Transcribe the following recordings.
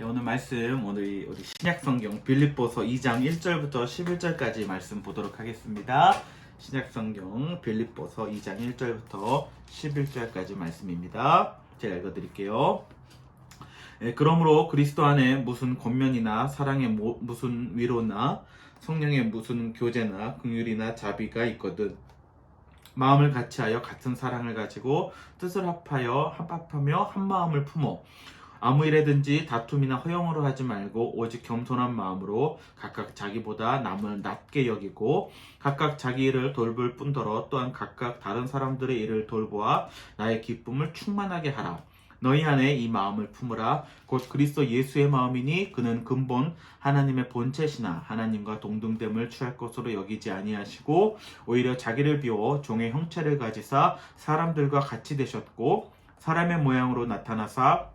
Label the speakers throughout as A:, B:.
A: 오늘 말씀, 오늘 우리 신약성경 빌립보서 2장 1절부터 11절까지 말씀 보도록 하겠습니다. 신약성경 빌립보서 2장 1절부터 11절까지 말씀입니다. 제가 읽어드릴게요. 그러므로 그리스도 안에 무슨 권면이나 사랑의 무슨 위로나 성령의 무슨 교제나 긍휼이나 자비가 있거든 마음을 같이하여 같은 사랑을 가지고 뜻을 합하며 한 마음을 품어 아무 일에든지 다툼이나 허용으로 하지 말고 오직 겸손한 마음으로 각각 자기보다 남을 낮게 여기고 각각 자기 일을 돌볼 뿐더러 또한 각각 다른 사람들의 일을 돌보아 나의 기쁨을 충만하게 하라. 너희 안에 이 마음을 품으라. 곧 그리스도 예수의 마음이니 그는 근본 하나님의 본체시나 하나님과 동등됨을 취할 것으로 여기지 아니하시고 오히려 자기를 비워 종의 형체를 가지사 사람들과 같이 되셨고 사람의 모양으로 나타나사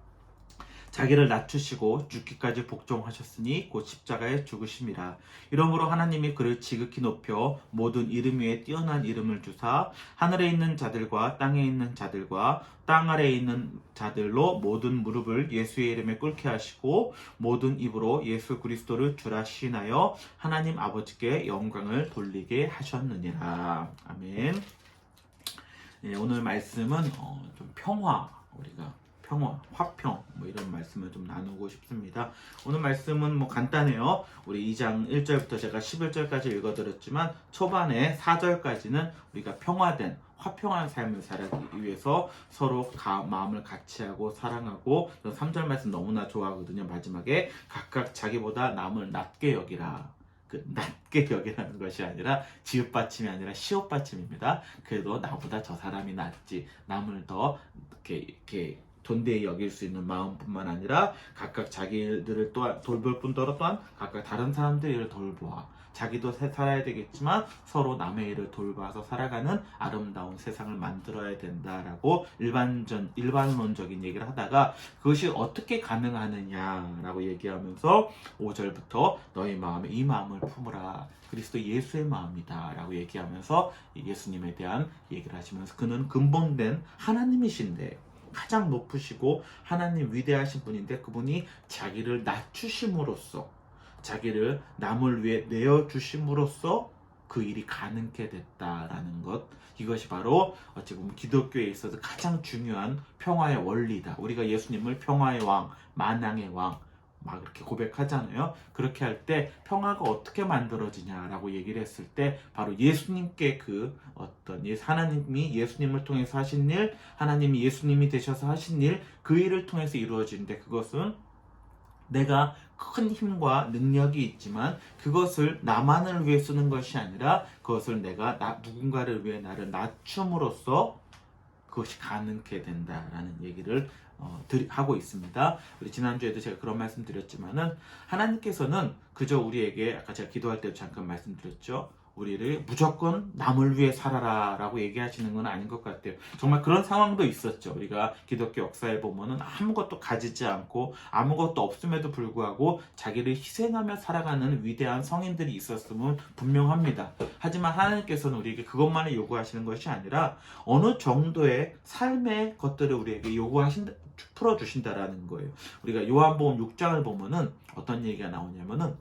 A: 자기를 낮추시고 죽기까지 복종하셨으니 곧 십자가에 죽으심이라. 이러므로 하나님이 그를 지극히 높여 모든 이름 위에 뛰어난 이름을 주사 하늘에 있는 자들과 땅에 있는 자들과 땅 아래에 있는 자들로 모든 무릎을 예수의 이름에 꿇게 하시고 모든 입으로 예수 그리스도를 주라 시인하여 하나님 아버지께 영광을 돌리게 하셨느니라. 아멘. 오늘 말씀은 좀 우리가 평화, 화평 이런 말씀을 좀 나누고 싶습니다. 오늘 말씀은 간단해요. 우리 2장 1절부터 제가 11절까지 읽어드렸지만 초반에 4절까지는 우리가 평화된 화평한 삶을 살기 위해서 서로 마음을 같이하고 사랑하고 3절 말씀 너무나 좋아하거든요. 마지막에 각각 자기보다 남을 낮게 여기라. 낮게 여기라는 것이 아니라 지읒받침이 아니라 시옷받침입니다. 그래도 나보다 저 사람이 낫지. 남을 더 이렇게 존대히 여길 수 있는 마음뿐만 아니라 각각 자기 일들을 또한 돌볼 뿐더러 또한 각각 다른 사람들의 일을 돌보아 자기도 살아야 되겠지만 서로 남의 일을 돌봐서 살아가는 아름다운 세상을 만들어야 된다라고 일반론적인 얘기를 하다가 그것이 어떻게 가능하느냐라고 얘기하면서 5절부터 너희 마음에 이 마음을 품으라. 그리스도 예수의 마음이다 라고 얘기하면서 예수님에 대한 얘기를 하시면서 그는 근본된 하나님이신데 가장 높으시고 하나님 위대하신 분인데 그분이 자기를 낮추심으로써 자기를 남을 위해 내어주심으로써 그 일이 가능케 됐다라는 것, 이것이 바로 어찌 보면 기독교에 있어서 가장 중요한 평화의 원리다. 우리가 예수님을 평화의 왕, 만왕의 왕 막 이렇게 고백하잖아요. 그렇게 할 때 평화가 어떻게 만들어지냐라고 얘기를 했을 때 바로 예수님께 하나님이 예수님을 통해서 하신 일, 하나님이 예수님이 되셔서 하신 일, 그 일을 통해서 이루어지는데 그것은 내가 큰 힘과 능력이 있지만 그것을 나만을 위해 쓰는 것이 아니라 그것을 내가 누군가를 위해 나를 낮춤으로써 그것이 가능케 된다라는 얘기를 하고 있습니다. 우리 지난주에도 제가 그런 말씀 드렸지만은 하나님께서는 그저 우리에게 아까 제가 기도할 때도 잠깐 말씀드렸죠. 우리를 무조건 남을 위해 살아라 라고 얘기하시는 건 아닌 것 같아요. 정말 그런 상황도 있었죠. 우리가 기독교 역사에 보면은 아무것도 가지지 않고 아무것도 없음에도 불구하고 자기를 희생하며 살아가는 위대한 성인들이 있었음은 분명합니다. 하지만 하나님께서는 우리에게 그것만을 요구하시는 것이 아니라 어느 정도의 삶의 것들을 우리에게 풀어주신다라는 거예요. 우리가 요한복음 6장을 보면은 어떤 얘기가 나오냐면은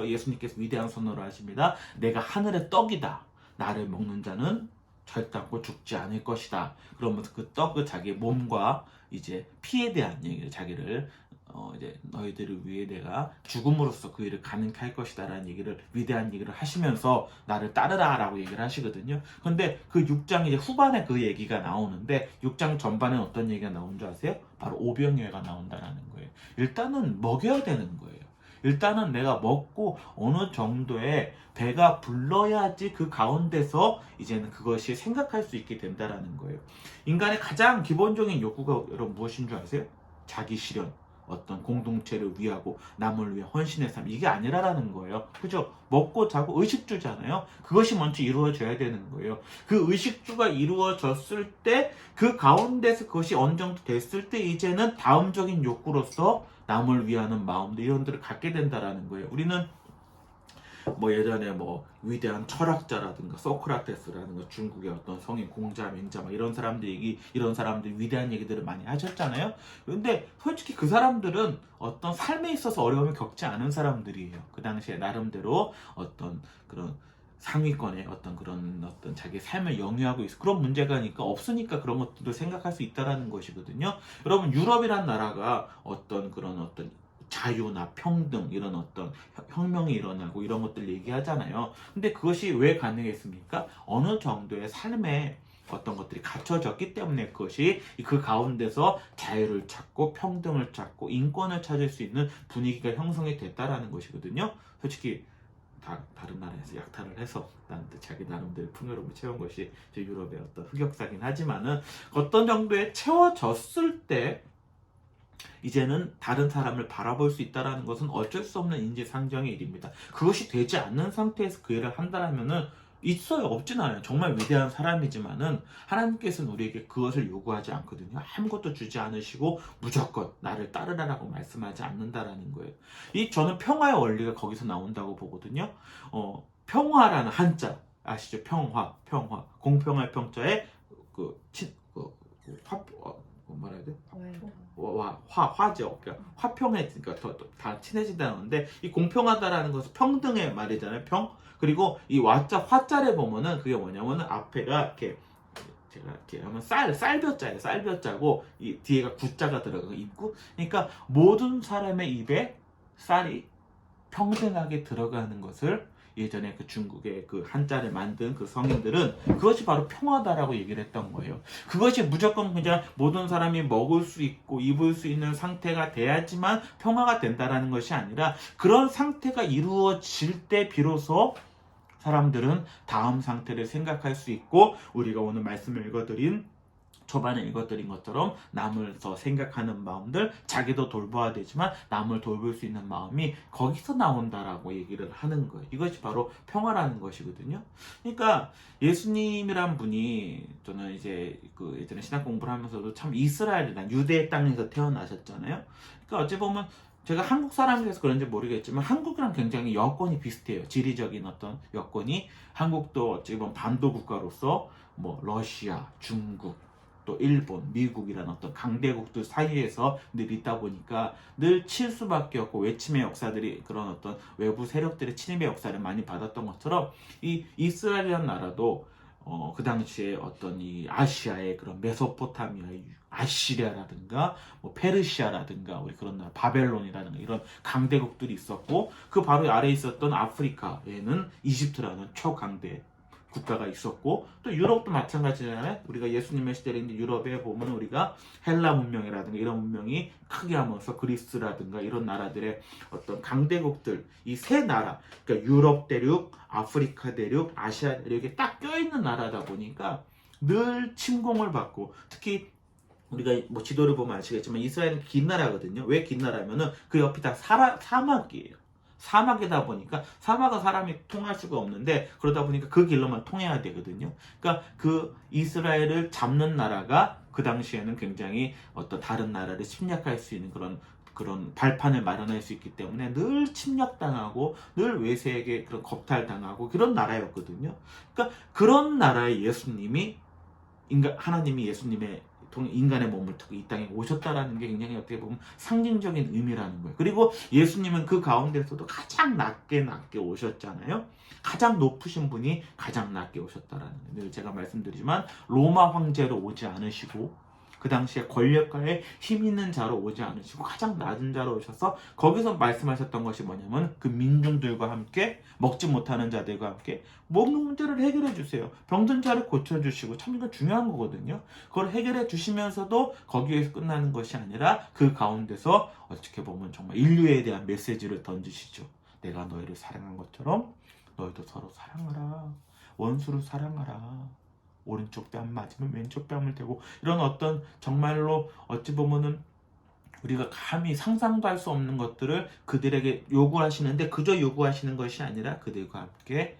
A: 예수님께서 위대한 선언을 하십니다. 내가 하늘의 떡이다. 나를 먹는 자는 절단코 죽지 않을 것이다. 그러면서 그 떡을 자기 몸과 이제 피에 대한 얘기를 자기를 이제 너희들을 위해 내가 죽음으로써 그 일을 가능케 할 것이다라는 얘기를 위대한 얘기를 하시면서 나를 따르라라고 얘기를 하시거든요. 근데 그 6장 이제 후반에 그 얘기가 나오는데 6장 전반에 어떤 얘기가 나온 줄 아세요? 바로 오병이어가 나온다라는 거예요. 일단은 먹여야 되는 거예요. 일단은 내가 먹고 어느 정도의 배가 불러야지 그 가운데서 이제는 그것이 생각할 수 있게 된다라는 거예요. 인간의 가장 기본적인 욕구가 여러분 무엇인 줄 아세요? 자기 실현, 어떤 공동체를 위하고 남을 위해 헌신의 삶, 이게 아니라라는 거예요. 그죠? 먹고 자고 의식주잖아요. 그것이 먼저 이루어져야 되는 거예요. 그 의식주가 이루어졌을 때 그 가운데서 그것이 어느 정도 됐을 때 이제는 다음적인 욕구로서 남을 위하는 마음들 이런 들을 갖게 된다라는 거예요. 우리는 뭐 예전에 뭐 위대한 철학자라든가 소크라테스라든가 중국의 어떤 성인 공자 맹자 막 이런 사람들이 위대한 얘기들을 많이 하셨잖아요. 근데 솔직히 그 사람들은 어떤 삶에 있어서 어려움을 겪지 않은 사람들이에요. 그 당시에 나름대로 어떤 그런 상위권의 어떤 그런 어떤 자기 삶을 영위하고 있어 그런 문제가니까 없으니까 그런 것들도 생각할 수 있다라는 것이거든요. 여러분 유럽이란 나라가 어떤 그런 어떤 자유나 평등 이런 어떤 혁명이 일어나고 이런 것들 얘기하잖아요. 근데 그것이 왜 가능했습니까? 어느 정도의 삶에 어떤 것들이 갖춰졌기 때문에 그것이 그 가운데서 자유를 찾고 평등을 찾고 인권을 찾을 수 있는 분위기가 형성이 됐다라는 것이거든요. 솔직히 다른 나라에서 약탈을 해서 자기 나름대로 풍요로움을 채운 것이 유럽의 어떤 흑역사긴 하지만은 어떤 정도에 채워졌을 때 이제는 다른 사람을 바라볼 수 있다는 것은 어쩔 수 없는 인지상정의 일입니다. 그것이 되지 않는 상태에서 그 일을 한다면은 있어요. 없진 않아요. 정말 위대한 사람이지만은 하나님께서는 우리에게 그것을 요구하지 않거든요. 아무것도 주지 않으시고 무조건 나를 따르라라고 말씀하지 않는다라는 거예요. 저는 평화의 원리가 거기서 나온다고 보거든요. 평화라는 한자 아시죠? 평화. 공평할 평자에 뭐라 해야 돼? 화죠. 그러니까 화평해지니까 다 친해진다는데 이 공평하다라는 것은 평등의 말이잖아요. 그리고 이 화자를 보면은 그게 뭐냐면은 앞에가 이렇게 제가 이렇게 하면 쌀벼자예요. 쌀벼자고 이 뒤에가 구자가 들어가고 입구. 그러니까 모든 사람의 입에 쌀이 평등하게 들어가는 것을 예전에 그 중국의 그 한자를 만든 그 성인들은 그것이 바로 평화다라고 얘기를 했던 거예요. 그것이 무조건 그냥 모든 사람이 먹을 수 있고 입을 수 있는 상태가 돼야지만 평화가 된다라는 것이 아니라 그런 상태가 이루어질 때 비로소 사람들은 다음 상태를 생각할 수 있고 우리가 오늘 말씀을 읽어드린 초반에 읽어드린 것처럼 남을 더 생각하는 마음들, 자기도 돌봐야 되지만 남을 돌볼 수 있는 마음이 거기서 나온다라고 얘기를 하는 거예요. 이것이 바로 평화라는 것이거든요. 그러니까 예수님이란 분이 저는 이제 그 예전에 신학 공부를 하면서도 참 이스라엘이란 유대의 땅에서 태어나셨잖아요. 그러니까 어찌 보면 제가 한국 사람이라서 그런지 모르겠지만 한국이랑 굉장히 여건이 비슷해요. 지리적인 어떤 여건이 한국도 어찌 보면 반도 국가로서 뭐 러시아, 중국 또 일본, 미국이라는 어떤 강대국들 사이에서 늘 있다 보니까 늘 칠 수밖에 없고 외침의 역사들이 그런 어떤 외부 세력들의 침입의 역사를 많이 받았던 것처럼 이 이스라엘이라는 나라도 그 당시에 어떤 이 아시아의 그런 메소포타미아, 아시리아라든가 뭐 페르시아라든가 우리 그런 나라 바벨론이라든가 이런 강대국들이 있었고 그 바로 아래에 있었던 아프리카에는 이집트라는 초강대 국가가 있었고 또 유럽도 마찬가지잖아요. 우리가 예수님의 시대에 있는 유럽에 보면 우리가 헬라 문명이라든가 이런 문명이 크게 하면서 그리스라든가 이런 나라들의 어떤 강대국들 이 세 나라 그러니까 유럽 대륙, 아프리카 대륙, 아시아 대륙에 딱 껴있는 나라다 보니까 늘 침공을 받고 특히 우리가 뭐 지도를 보면 아시겠지만 이스라엘은 긴 나라거든요. 왜 긴 나라냐면은 그 옆이 다 사막이에요. 사막이다 보니까 사막은 사람이 통할 수가 없는데 그러다 보니까 그 길로만 통해야 되거든요. 그러니까 그 이스라엘을 잡는 나라가 그 당시에는 굉장히 어떤 다른 나라를 침략할 수 있는 그런 발판을 마련할 수 있기 때문에 늘 침략당하고 늘 외세에게 그런 겁탈당하고 그런 나라였거든요. 그러니까 그런 나라의 예수님이 하나님이 예수님의 인간의 몸을 타고 이 땅에 오셨다라는 게 굉장히 어떻게 보면 상징적인 의미라는 거예요. 그리고 예수님은 그 가운데서도 가장 낮게 오셨잖아요. 가장 높으신 분이 가장 낮게 오셨다라는 거예요. 늘 제가 말씀드리지만 로마 황제로 오지 않으시고 그 당시에 권력가에 힘 있는 자로 오지 않으시고 가장 낮은 자로 오셔서 거기서 말씀하셨던 것이 뭐냐면 그 민중들과 함께 먹지 못하는 자들과 함께 먹는 문제를 해결해 주세요. 병든 자를 고쳐주시고 참 이거 중요한 거거든요. 그걸 해결해 주시면서도 거기에서 끝나는 것이 아니라 그 가운데서 어떻게 보면 정말 인류에 대한 메시지를 던지시죠. 내가 너희를 사랑한 것처럼 너희도 서로 사랑하라. 원수를 사랑하라. 오른쪽 뺨 맞으면 왼쪽 뺨을 대고 이런 어떤 정말로 어찌 보면은 우리가 감히 상상도 할 수 없는 것들을 그들에게 요구하시는데 그저 요구하시는 것이 아니라 그들과 함께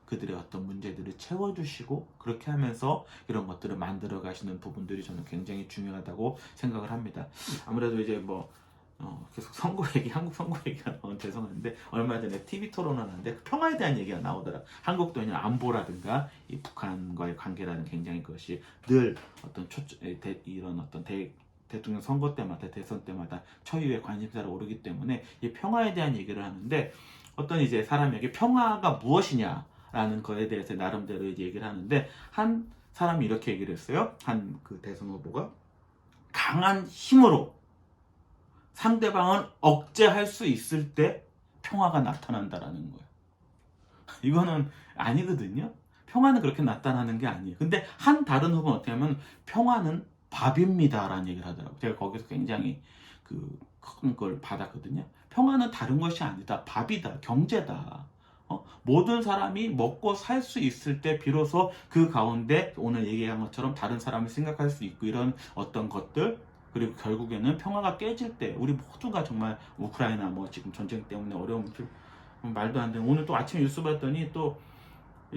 A: 그들의 어떤 문제들을 채워주시고 그렇게 하면서 이런 것들을 만들어 가시는 부분들이 저는 굉장히 중요하다고 생각을 합니다. 아무래도 이제 뭐 계속 선거 얘기, 한국 선거 얘기가 나오면 죄송한데 얼마 전에 TV 토론을 하는데 평화에 대한 얘기가 나오더라. 한국도 그냥 안보라든가 이 북한과의 관계라는 굉장히 그것이 늘 어떤 이런 어떤 대통령 선거 때마다 대선 때마다 초유의 관심사를 오르기 때문에 이 평화에 대한 얘기를 하는데 어떤 이제 사람에게 평화가 무엇이냐라는 거에 대해서 나름대로 이제 얘기를 하는데 한 사람이 이렇게 얘기를 했어요. 한 그 대선 후보가 강한 힘으로 상대방을 억제할 수 있을 때 평화가 나타난다라는 거예요. 이거는 아니거든요. 평화는 그렇게 나타나는 게 아니에요. 근데 한 다른 후보는 어떻게 하면 평화는 밥입니다라는 얘기를 하더라고요. 제가 거기서 굉장히 큰 걸 받았거든요. 평화는 다른 것이 아니다. 밥이다. 경제다. 모든 사람이 먹고 살 수 있을 때 비로소 그 가운데 오늘 얘기한 것처럼 다른 사람을 생각할 수 있고 이런 어떤 것들 그리고 결국에는 평화가 깨질 때 우리 모두가 정말 우크라이나 뭐 지금 전쟁 때문에 어려움 말도 안 되는 오늘 또 아침에 뉴스 봤더니 또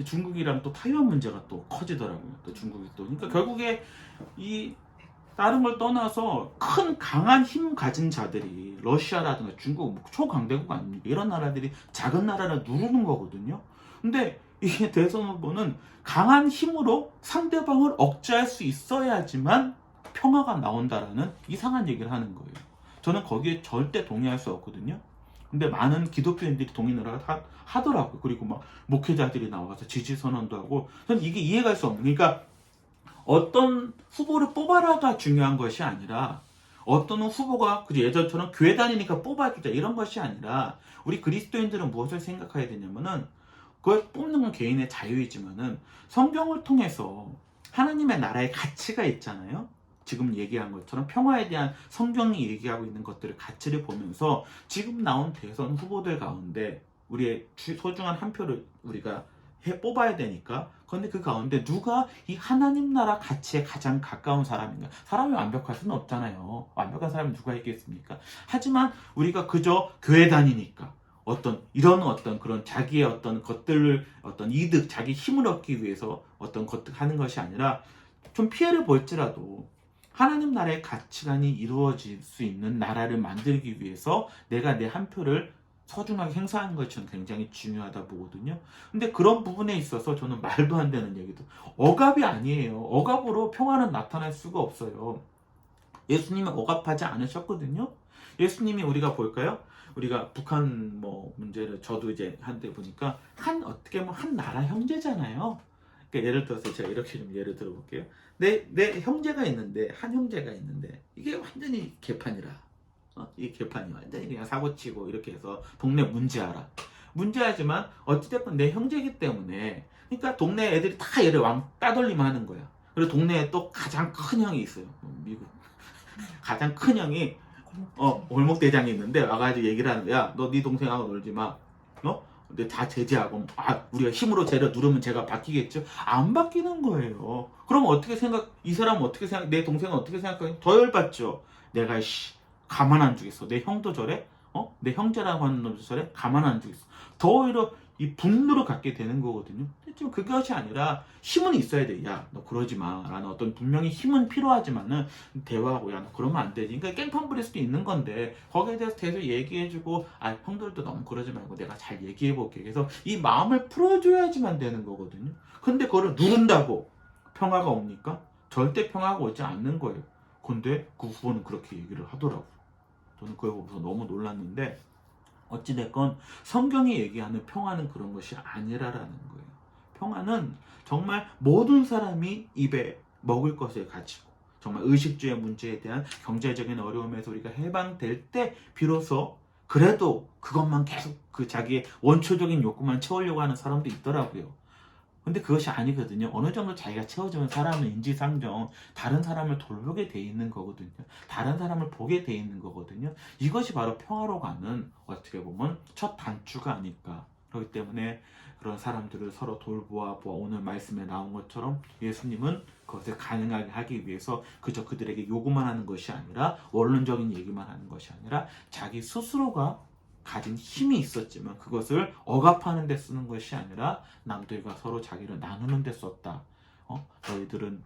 A: 중국이랑 또 타이완 문제가 또 커지더라고요. 또 중국이 또 그러니까 결국에 이 다른 걸 떠나서 큰 강한 힘 가진 자들이 러시아라든가 중국 뭐 초강대국 아닙니까? 이런 나라들이 작은 나라를 누르는 거거든요. 근데 이게 대선 후보는 강한 힘으로 상대방을 억제할 수 있어야지만 평화가 나온다라는 이상한 얘기를 하는 거예요. 저는 거기에 절대 동의할 수 없거든요. 근데 많은 기독교인들이 동의를 하더라고요. 그리고 막 목회자들이 나와서 지지 선언도 하고 저는 이게 이해갈 수 없는 그러니까 어떤 후보를 뽑아라가 중요한 것이 아니라 어떤 후보가 예전처럼 교회 다니니까 뽑아주자 이런 것이 아니라 우리 그리스도인들은 무엇을 생각해야 되냐면은 그걸 뽑는 건 개인의 자유이지만은 성경을 통해서 하나님의 나라의 가치가 있잖아요. 지금 얘기한 것처럼 평화에 대한 성경이 얘기하고 있는 것들을 가치를 보면서 지금 나온 대선 후보들 가운데 우리의 소중한 한 표를 우리가 뽑아야 되니까 그런데 그 가운데 누가 이 하나님 나라 가치에 가장 가까운 사람인가? 사람이 완벽할 수는 없잖아요. 완벽한 사람이 누가 있겠습니까? 하지만 우리가 그저 교회 다니니까 이런 그런 자기의 어떤 것들을 어떤 이득, 자기 힘을 얻기 위해서 어떤 것들 하는 것이 아니라 좀 피해를 볼지라도 하나님 나라의 가치관이 이루어질 수 있는 나라를 만들기 위해서 내가 내 한 표를 소중하게 행사하는 것이 저는 굉장히 중요하다 보거든요. 근데 그런 부분에 있어서 저는 말도 안 되는 얘기도 억압이 아니에요. 억압으로 평화는 나타날 수가 없어요. 예수님은 억압하지 않으셨거든요. 예수님이 우리가 볼까요? 우리가 북한 뭐 문제를 저도 이제 한때 보니까 어떻게 보면 한 나라 형제잖아요. 그러니까 예를 들어서 제가 이렇게 좀 예를 들어볼게요. 내 형제가 있는데 한 형제가 있는데 이게 완전히 개판이라. 이 개판이 완전히 그냥 사고치고 이렇게 해서 동네 문제하라. 문제하지만 어찌됐건 내 형제이기 때문에 그러니까 동네 애들이 다 얘를 따돌림 하는 거야. 그리고 동네에 또 가장 큰 형이 있어요. 미국 가장 큰 형이 골목대장이 있는데 와가지고 얘기를 하는 거야. 너 네 동생하고 놀지 마. 근데 다 제재하고 우리가 힘으로 쟤를 누르면 제가 바뀌겠죠? 안 바뀌는 거예요. 그럼 이 사람은 어떻게 생각? 내 동생은 어떻게 생각하냐? 더 열받죠. 내가 가만 안 두겠어. 내 형도 저래? 내 형제라고 하는 놈도 저래? 가만 안 두겠어. 더 오히려 이 분노를 갖게 되는 거거든요. 지금 그것이 아니라 힘은 있어야 돼. 야, 너 그러지 마. 라는 어떤 분명히 힘은 필요하지만은 대화하고 야, 너 그러면 안 되지. 그러니까 깽판 부릴 수도 있는 건데 거기에 대해서 계속 얘기해주고 형들도 너무 그러지 말고 내가 잘 얘기해볼게. 그래서 이 마음을 풀어줘야지만 되는 거거든요. 근데 그거를 누른다고 평화가 옵니까? 절대 평화가 오지 않는 거예요. 근데 그 후보는 그렇게 얘기를 하더라고요. 저는 그걸 보면서 너무 놀랐는데 어찌됐건 성경이 얘기하는 평화는 그런 것이 아니라라는 거예요. 평화는 정말 모든 사람이 입에 먹을 것을 가지고 정말 의식주의 문제에 대한 경제적인 어려움에서 우리가 해방될 때 비로소 그래도 그것만 계속 자기의 원초적인 욕구만 채우려고 하는 사람도 있더라고요. 근데 그것이 아니거든요. 어느 정도 자기가 채워주면 사람은 인지상정 다른 사람을 돌보게 돼 있는 거거든요. 다른 사람을 보게 돼 있는 거거든요. 이것이 바로 평화로 가는 어떻게 보면 첫 단추가 아닐까. 그렇기 때문에 그런 사람들을 서로 돌보아 보아 오늘 말씀에 나온 것처럼 예수님은 그것을 가능하게 하기 위해서 그저 그들에게 요구만 하는 것이 아니라 원론적인 얘기만 하는 것이 아니라 자기 스스로가 가진 힘이 있었지만 그것을 억압하는 데 쓰는 것이 아니라 남들과 서로 자기를 나누는 데 썼다. 너희들은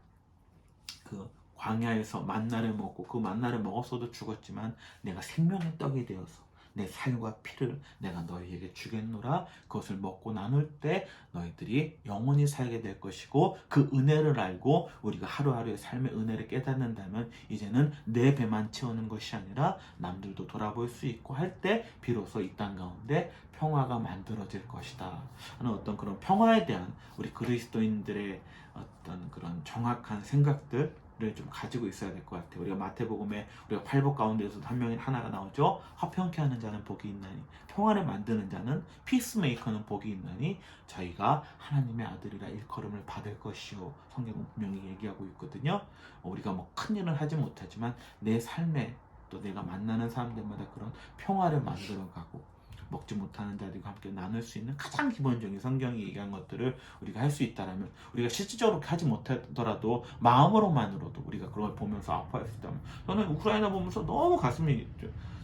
A: 광야에서 만나를 먹고 그 만나를 먹었어도 죽었지만 내가 생명의 떡이 되어서 내 살과 피를 내가 너희에게 주겠노라. 그것을 먹고 나눌 때 너희들이 영원히 살게 될 것이고 그 은혜를 알고 우리가 하루하루의 삶의 은혜를 깨닫는다면 이제는 내 배만 채우는 것이 아니라 남들도 돌아볼 수 있고 할 때 비로소 이 땅 가운데 평화가 만들어질 것이다 하는 어떤 그런 평화에 대한 우리 그리스도인들의 어떤 그런 정확한 생각들 를 좀 가지고 있어야 될 것 같아요. 우리가 마태복음에 우리가 팔복 가운데서도 한 명이 하나가 나오죠. 화평케 하는 자는 복이 있나니 평화를 만드는 자는 피스메이커는 복이 있나니 저희가 하나님의 아들이라 일컬음을 받을 것이요. 성경은 분명히 얘기하고 있거든요. 우리가 뭐 큰 일은 하지 못하지만 내 삶에 또 내가 만나는 사람들마다 그런 평화를 만들어가고 먹지 못하는 자들과 함께 나눌 수 있는 가장 기본적인 성경이 얘기한 것들을 우리가 할 수 있다면 우리가 실질적으로 하지 못하더라도 마음으로만으로도 우리가 그런 걸 보면서 아파할 수 있다면 저는 우크라이나 보면서 너무 가슴이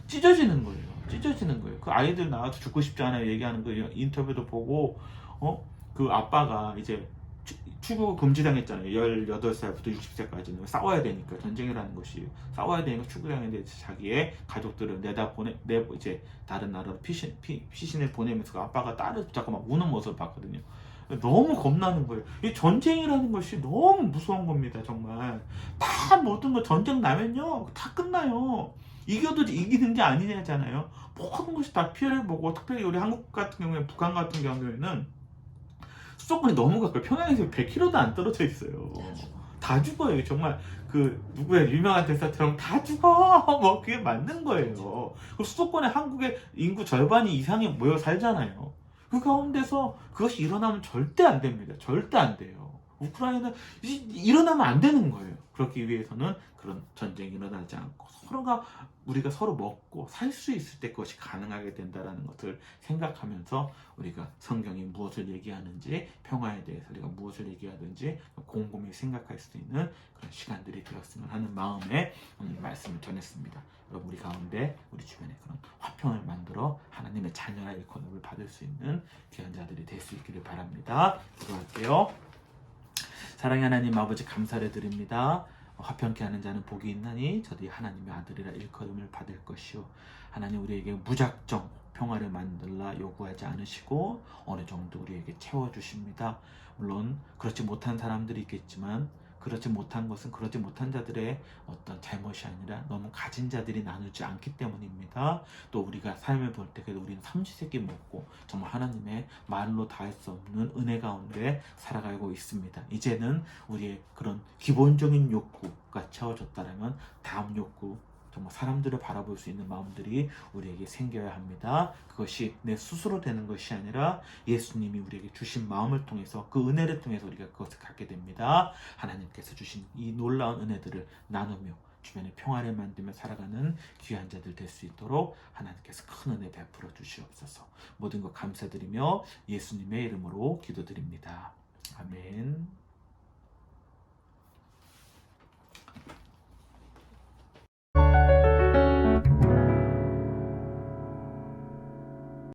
A: 찢어지는 거예요. 찢어지는 거예요. 그 아이들 나와서 죽고 싶지 않아요 얘기하는 그 인터뷰도 보고 그 아빠가 이제 출국 금지당했잖아요. 18살부터 60세까지는 싸워야 되니까 전쟁이라는 것이 싸워야 되니까 출국당했는데 자기의 가족들을 이제 다른 나라로 피신을 보내면서 그 아빠가 딸을 붙잡고 막 우는 모습을 봤거든요. 너무 겁나는 거예요. 이 전쟁이라는 것이 너무 무서운 겁니다. 정말 다 모든 거 전쟁 나면요 다 끝나요. 이겨도 이기는 게 아니냐잖아요. 모든 것이 다 피해를 보고 특별히 우리 한국 같은 경우에 북한 같은 경우에는 수도권이 너무 가까워요. 평양에서 100km도 안 떨어져 있어요. 다 죽어요. 정말 그 누구야 유명한 대사처럼 다 죽어. 뭐 그게 맞는 거예요. 그 수도권에 한국의 인구 절반이 이상이 모여 살잖아요. 그 가운데서 그것이 일어나면 절대 안 됩니다. 절대 안 돼요. 우크라이나 일어나면 안 되는 거예요. 그렇기 위해서는 그런 전쟁이 일어나지 않고 우리가 서로 먹고 살 수 있을 때 그것이 가능하게 된다는 것을 생각하면서 우리가 성경이 무엇을 얘기하는지 평화에 대해서 우리가 무엇을 얘기하든지 곰곰이 생각할 수 있는 그런 시간들이 되었으면 하는 마음에 오늘 말씀을 전했습니다. 여러분 우리 가운데 우리 주변에 그런 화평을 만들어 하나님의 자녀라 일컬음을 받을 수 있는 귀한 자들이 될 수 있기를 바랍니다. 기도할게요. 사랑의 하나님 아버지 감사를 드립니다. 화평케 하는 자는 복이 있나니 저들이 하나님의 아들이라 일컬음을 받을 것이요. 하나님 우리에게 무작정 평화를 만들라 요구하지 않으시고 어느 정도 우리에게 채워주십니다. 물론 그렇지 못한 사람들이 있겠지만 그렇지 못한 것은 그렇지 못한 자들의 어떤 잘못이 아니라 너무 가진 자들이 나누지 않기 때문입니다. 또 우리가 삶을 볼 때 그래도 우리는 삼시세끼 먹고 정말 하나님의 말로 다 할 수 없는 은혜 가운데 살아가고 있습니다. 이제는 우리의 그런 기본적인 욕구가 채워졌다면 다음 욕구 정말 사람들을 바라볼 수 있는 마음들이 우리에게 생겨야 합니다. 그것이 내 스스로 되는 것이 아니라 예수님이 우리에게 주신 마음을 통해서 그 은혜를 통해서 우리가 그것을 갖게 됩니다. 하나님께서 주신 이 놀라운 은혜들을 나누며 주변에 평화를 만들며 살아가는 귀한 자들 될 수 있도록 하나님께서 큰 은혜 베풀어 주시옵소서. 모든 것 감사드리며 예수님의 이름으로 기도드립니다. 아멘.